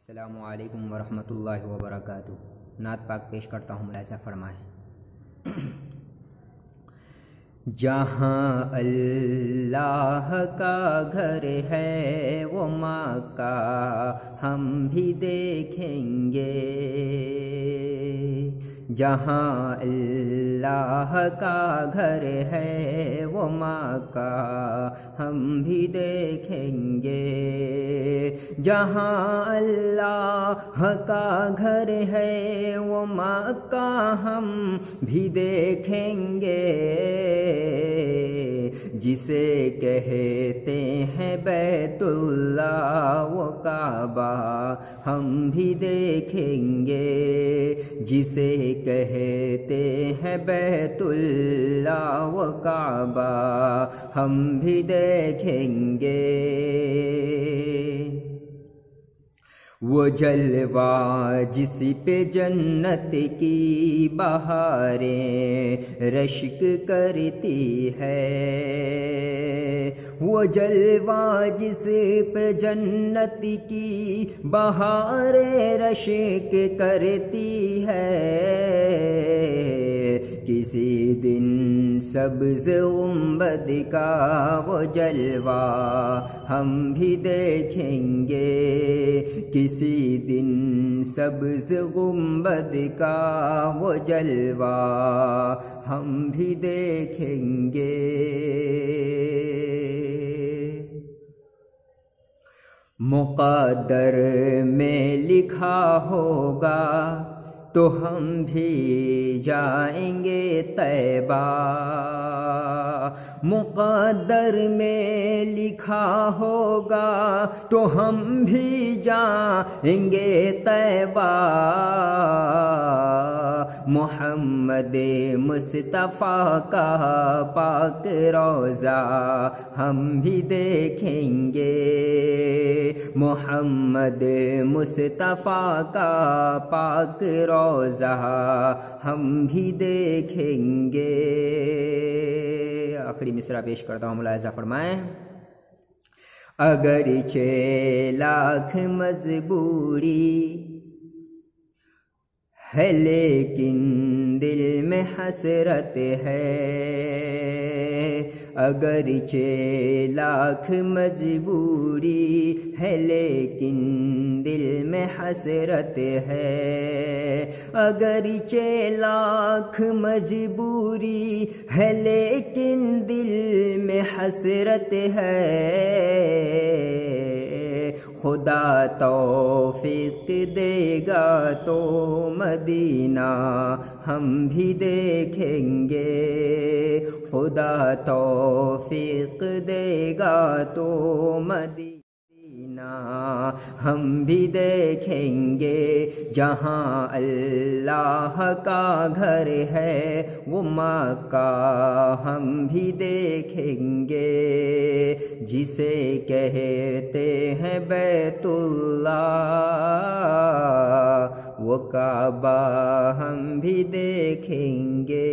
السلام علیکم ورحمۃ اللہ وبرکاتہ۔ نعت پاک پیش کرتا ہوں، ملاحظہ فرمائیں۔ جہاں اللہ کا گھر ہے وہ مکہ ہم بھی دیکھیں گے، جہاں اللہ کا گھر ہے وہ مکہ ہم بھی دیکھیں گے، جہاں اللہ کا گھر ہے وہ مکہ ہم بھی دیکھیں گے، جسے کہتے ہیں بیت اللہ وہ کعبہ ہم بھی دیکھیں گے، جسے کہتے ہیں بیت اللہ وہ کعبہ ہم بھی دیکھیں گے۔ وہ جلوہ جس پہ جنت کی بہاریں رشک کرتی ہے، وہ جلوہ جس پہ جنت کی بہاریں رشک کرتی ہے، کسی دن سبز گنبد کا وہ جلوہ ہم بھی دیکھیں گے، کسی دن سبز گنبد کا وہ جلوہ ہم بھی دیکھیں گے۔ مقدر میں لکھا ہوگا تو ہم بھی جائیں گے طیبہ، مقدر میں لکھا ہوگا تو ہم بھی جائیں گے طیبہ، محمد مصطفیٰ کا پاک روضہ ہم بھی دیکھیں گے، محمد مصطفیٰ کا پاک روضہ ہم بھی دیکھیں گے۔ آخری مصرع پیش کرتا ہوں، ملاحظہ فرمائیں۔ اگرچہ لاکھ مجبوری ہے لیکن دل میں حسرت ہے، اگرچہ لاکھ مجبوری ہے لیکن دل میں حسرت ہے، اگرچہ لاکھ مجبوری ہے لیکن دل میں حسرت ہے، خدا توفیق دے گا تو مدینہ ہم بھی دیکھیں گے، خدا توفیق دے گا تو مدینہ ہم بھی دیکھیں گے، جہاں اللہ کا گھر ہے وہ مکہ ہم بھی دیکھیں گے، جسے کہتے ہیں بیت اللہ وہ کعبہ ہم بھی دیکھیں گے۔